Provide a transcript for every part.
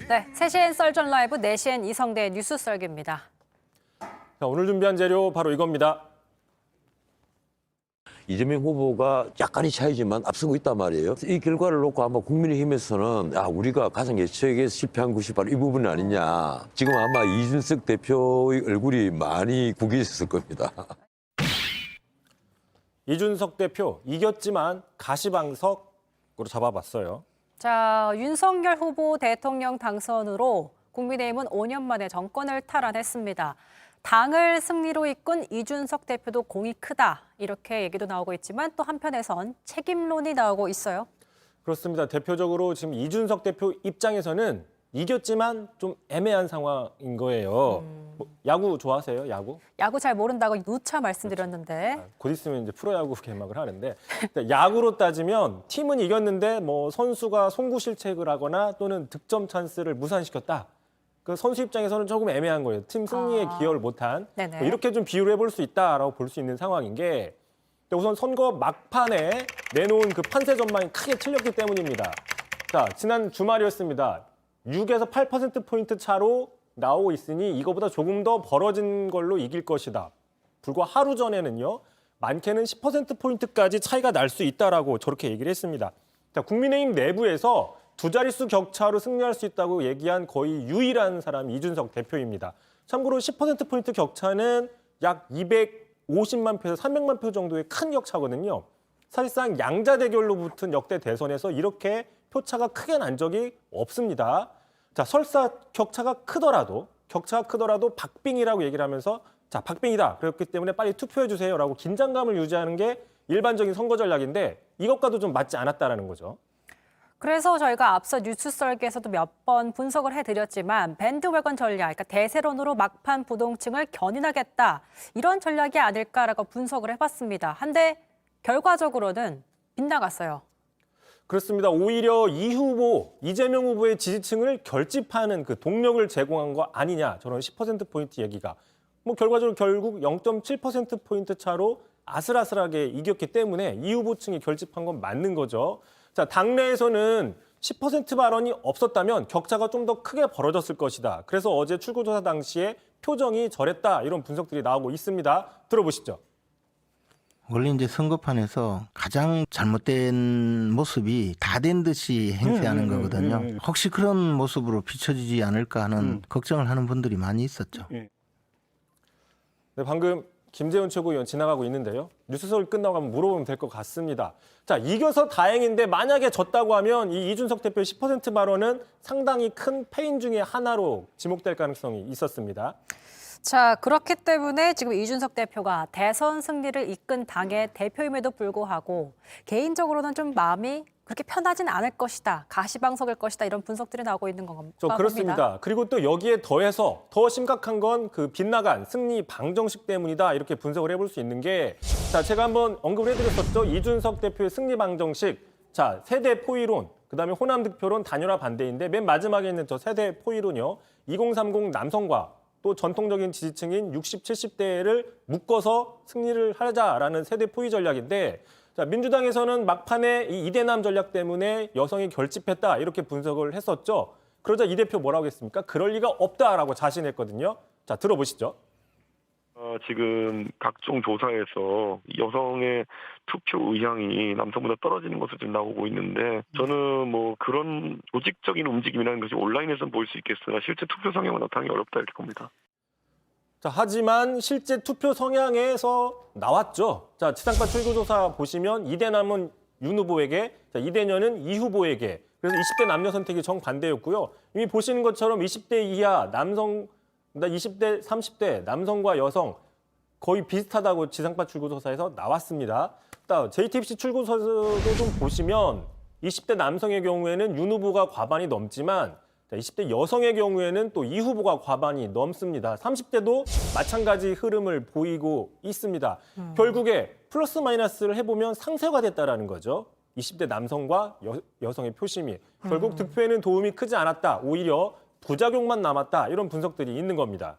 네, 3시엔 썰전 라이브, 4시엔 이성대 뉴스 썰기입니다. 자, 오늘 준비한 재료 바로 이겁니다. 이재명 후보가 약간의 차이지만 앞서고 있단 말이에요. 이 결과를 놓고 아마 국민의힘에서는 우리가 가장 예측에 실패한 것이 바로 이 부분 아니냐. 지금 아마 이준석 대표의 얼굴이 많이 구겨졌을 겁니다. 이준석 대표 이겼지만 가시방석으로 잡아봤어요. 자, 윤석열 후보 대통령 당선으로 국민의힘은 5년 만에 정권을 탈환했습니다. 당을 승리로 이끈 이준석 대표도 공이 크다, 이렇게 얘기도 나오고 있지만 또 한편에선 책임론이 나오고 있어요. 그렇습니다. 대표적으로 지금 이준석 대표 입장에서는 이겼지만 좀 애매한 상황인 거예요. 뭐, 야구 좋아하세요? 야구? 야구 잘 모른다고 누차 말씀드렸는데. 곧 있으면 이제 프로야구 개막을 하는데 야구로 따지면 팀은 이겼는데 뭐 선수가 송구 실책을 하거나 또는 득점 찬스를 무산시켰다. 그 선수 입장에서는 조금 애매한 거예요. 팀 승리에 기여를 못한. 네네. 뭐 이렇게 좀 비유를 해볼 수 있다라고 볼 수 있는 상황인 게 우선 선거 막판에 내놓은 그 판세 전망이 크게 틀렸기 때문입니다. 자, 지난 주말이었습니다. 6에서 8%포인트 차로 나오고 있으니 이거보다 조금 더 벌어진 걸로 이길 것이다. 불과 하루 전에는요. 많게는 10%포인트까지 차이가 날 수 있다라고 저렇게 얘기를 했습니다. 자, 국민의힘 내부에서 두 자릿수 격차로 승리할 수 있다고 얘기한 거의 유일한 사람이 이준석 대표입니다. 참고로 10%포인트 격차는 약 250만 표에서 300만 표 정도의 큰 격차거든요. 사실상 양자 대결로 붙은 역대 대선에서 이렇게 표차가 크게 난 적이 없습니다. 자, 설사 격차가 크더라도 박빙이라고 얘기를 하면서 자, 박빙이다. 그렇기 때문에 빨리 투표해 주세요라고 긴장감을 유지하는 게 일반적인 선거 전략인데 이것과도 좀 맞지 않았다라는 거죠. 그래서 저희가 앞서 뉴스 썰기에서도 몇 번 분석을 해드렸지만 밴드웨건 전략, 그러니까 대세론으로 막판 부동층을 견인하겠다, 이런 전략이 아닐까라고 분석을 해봤습니다. 한데 결과적으로는 빗나갔어요. 그렇습니다. 오히려 이 후보, 이재명 후보의 지지층을 결집하는 그 동력을 제공한 거 아니냐. 저런 10%포인트 얘기가. 뭐 결과적으로 결국 0.7%포인트 차로 아슬아슬하게 이겼기 때문에 이 후보층이 결집한 건 맞는 거죠. 자, 당내에서는 10% 발언이 없었다면 격차가 좀 더 크게 벌어졌을 것이다. 그래서 어제 출구조사 당시에 표정이 저랬다. 이런 분석들이 나오고 있습니다. 들어보시죠. 원래 이제 선거판에서 가장 잘못된 모습이 다 된 듯이 행세하는 거거든요. 혹시 그런 모습으로 비춰지지 않을까 하는 걱정을 하는 분들이 많이 있었죠. 네, 방금 김재원 최고위원 지나가고 있는데요. 뉴스서울 끝나고 한번 물어보면 될 것 같습니다. 자, 이겨서 다행인데 만약에 졌다고 하면 이 이준석 대표의 10% 발언은 상당히 큰 패인 중에 하나로 지목될 가능성이 있었습니다. 자, 그렇기 때문에 지금 이준석 대표가 대선 승리를 이끈 당의 대표임에도 불구하고 개인적으로는 좀 마음이 그렇게 편하진 않을 것이다, 가시방석일 것이다, 이런 분석들이 나오고 있는 건가 그렇습니다. 봅니다. 그리고 또 여기에 더해서 더 심각한 건 그 빗나간 승리 방정식 때문이다, 이렇게 분석을 해볼 수 있는 게, 자, 제가 한번 언급을 해드렸었죠. 이준석 대표의 승리 방정식. 자, 세대 포위론, 그다음에 호남 득표론 단일화 반대인데 맨 마지막에 있는 저 세대 포위론이요. 2030 남성과 또 전통적인 지지층인 60, 70대를 묶어서 승리를 하자라는 세대 포위 전략인데, 자, 민주당에서는 막판에 이 이대남 전략 때문에 여성이 결집했다, 이렇게 분석을 했었죠. 그러자 이 대표 뭐라고 했습니까? 그럴 리가 없다라고 자신했거든요. 자, 들어보시죠. 지금 각종 조사에서 여성의 투표 의향이 남성보다 떨어지는 것으로 지금 나오고 있는데, 저는 뭐 그런 조직적인 움직임이라는 것이 온라인에서는 보일 수 있겠으나 실제 투표 성향은 나타나기 어렵다, 이렇게 봅니다. 자, 하지만 실제 투표 성향에서 나왔죠. 자, 지상파 출구조사 보시면 이대남은 윤 후보에게, 자, 이대녀는 이 후보에게. 그래서 20대 남녀 선택이 정반대였고요. 이미 보시는 것처럼 20대 이하 남성, 20대, 30대 남성과 여성 거의 비슷하다고 지상파 출구조사에서 나왔습니다. JTBC 출구조사도 좀 보시면 20대 남성의 경우에는 윤 후보가 과반이 넘지만 20대 여성의 경우에는 또 이 후보가 과반이 넘습니다. 30대도 마찬가지 흐름을 보이고 있습니다. 결국에 플러스 마이너스를 해보면 상쇄가 됐다라는 거죠. 20대 남성과 여성의 표심이. 결국 득표에는 도움이 크지 않았다. 오히려 부작용만 남았다. 이런 분석들이 있는 겁니다.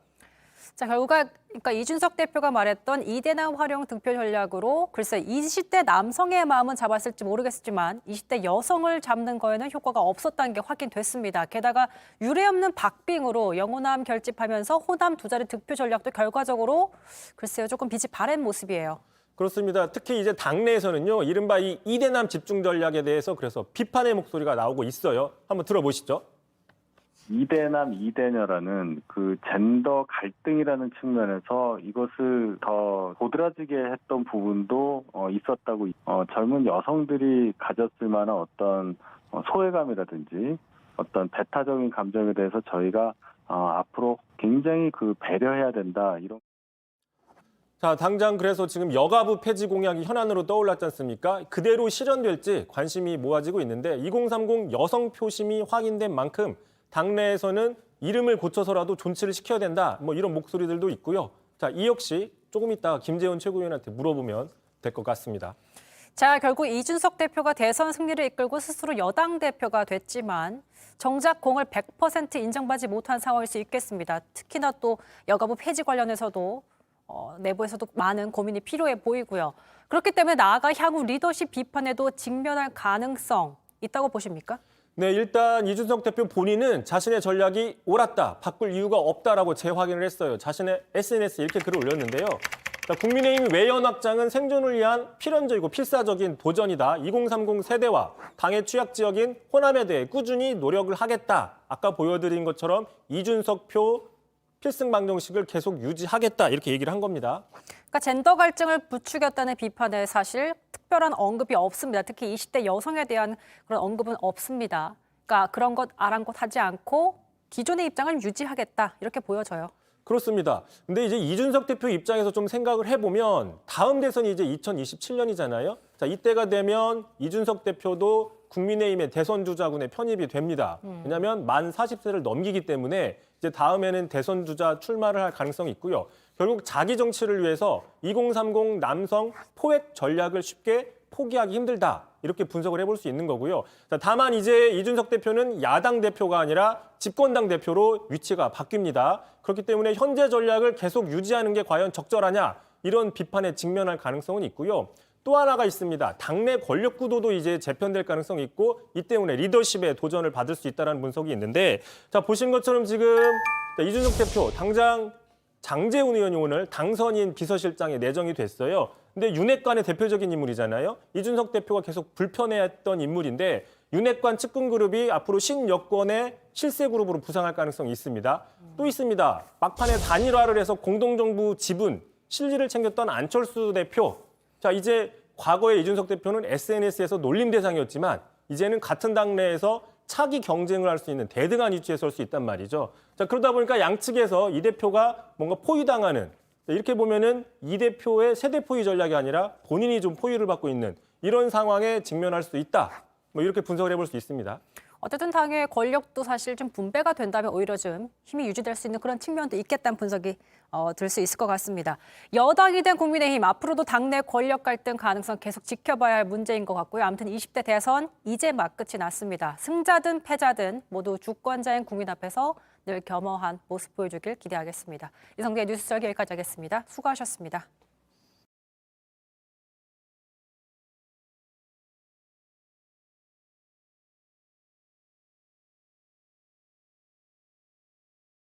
자, 그러니까 이준석 대표가 말했던 이대남 활용 득표 전략으로 글쎄 20대 남성의 마음은 잡았을지 모르겠지만 20대 여성을 잡는 거에는 효과가 없었다는 게 확인됐습니다. 게다가 유례없는 박빙으로 영호남 결집하면서 호남 두 자리 득표 전략도 결과적으로 글쎄요 조금 빛이 바랜 모습이에요. 그렇습니다. 특히 이제 당내에서는요, 이른바 이 이대남 집중 전략에 대해서 그래서 비판의 목소리가 나오고 있어요. 한번 들어보시죠. 이대남, 이대녀라는 그 젠더 갈등이라는 측면에서 이것을 더 도드라지게 했던 부분도 있었다고, 젊은 여성들이 가졌을 만한 어떤 소외감이라든지 어떤 배타적인 감정에 대해서 저희가 앞으로 굉장히 그 배려해야 된다, 이런. 자, 당장 그래서 지금 여가부 폐지 공약이 현안으로 떠올랐지 않습니까? 그대로 실현될지 관심이 모아지고 있는데 2030 여성 표심이 확인된 만큼 당내에서는 이름을 고쳐서라도 존치를 시켜야 된다. 뭐 이런 목소리들도 있고요. 자, 이 역시 조금 이따 김재원 최고위원한테 물어보면 될 것 같습니다. 자, 결국 이준석 대표가 대선 승리를 이끌고 스스로 여당 대표가 됐지만 정작 공을 100% 인정받지 못한 상황일 수 있겠습니다. 특히나 또 여가부 폐지 관련해서도 내부에서도 많은 고민이 필요해 보이고요. 그렇기 때문에 나아가 향후 리더십 비판에도 직면할 가능성 있다고 보십니까? 네, 일단 이준석 대표 본인은 자신의 전략이 옳았다, 바꿀 이유가 없다라고 재확인을 했어요. 자신의 SNS에 이렇게 글을 올렸는데요. 자, 국민의힘 외연 확장은 생존을 위한 필연적이고 필사적인 도전이다. 2030 세대와 당의 취약 지역인 호남에 대해 꾸준히 노력을 하겠다. 아까 보여드린 것처럼 이준석 표 필승 방정식을 계속 유지하겠다. 이렇게 얘기를 한 겁니다. 그러니까 젠더 갈증을 부추겼다는 비판에 사실 특별한 언급이 없습니다. 특히 20대 여성에 대한 그런 언급은 없습니다. 그러니까 그런 것 아랑곳하지 않고 기존의 입장을 유지하겠다 이렇게 보여져요. 그렇습니다. 근데 이제 이준석 대표 입장에서 좀 생각을 해보면 다음 대선이 이제 2027년이잖아요. 자, 이때가 되면 이준석 대표도 국민의힘의 대선 주자군에 편입이 됩니다. 왜냐하면 만 40세를 넘기기 때문에 이제 다음에는 대선 주자 출마를 할 가능성이 있고요. 결국 자기 정치를 위해서 2030 남성 포획 전략을 쉽게 포기하기 힘들다. 이렇게 분석을 해볼 수 있는 거고요. 자, 다만 이제 이준석 대표는 야당 대표가 아니라 집권당 대표로 위치가 바뀝니다. 그렇기 때문에 현재 전략을 계속 유지하는 게 과연 적절하냐 이런 비판에 직면할 가능성은 있고요. 또 하나가 있습니다. 당내 권력 구도도 이제 재편될 가능성이 있고 이 때문에 리더십에 도전을 받을 수 있다는 분석이 있는데 자, 보신 것처럼 지금 이준석 대표 당장 장제훈 의원이 오늘 당선인 비서실장에 내정이 됐어요. 근데 윤핵관의 대표적인 인물이잖아요. 이준석 대표가 계속 불편해했던 인물인데 윤핵관 측근 그룹이 앞으로 신여권의 실세 그룹으로 부상할 가능성이 있습니다. 또 있습니다. 막판에 단일화를 해서 공동정부 지분, 실리를 챙겼던 안철수 대표. 자, 이제 과거에 이준석 대표는 SNS에서 놀림 대상이었지만 이제는 같은 당내에서 차기 경쟁을 할 수 있는 대등한 위치에 설 수 있단 말이죠. 자, 그러다 보니까 양측에서 이 대표가 뭔가 포위당하는 이렇게 보면은 이 대표의 세대 포위 전략이 아니라 본인이 좀 포위를 받고 있는 이런 상황에 직면할 수 있다. 뭐 이렇게 분석을 해볼 수 있습니다. 어쨌든 당의 권력도 사실 좀 분배가 된다면 오히려 좀 힘이 유지될 수 있는 그런 측면도 있겠다는 분석이 들 수 있을 것 같습니다. 여당이 된 국민의힘 앞으로도 당내 권력 갈등 가능성 계속 지켜봐야 할 문제인 것 같고요. 아무튼 20대 대선 이제 막 끝이 났습니다. 승자든 패자든 모두 주권자인 국민 앞에서 늘 겸허한 모습 보여주길 기대하겠습니다. 이성대의 뉴스 절기 여기까지 하겠습니다. 수고하셨습니다.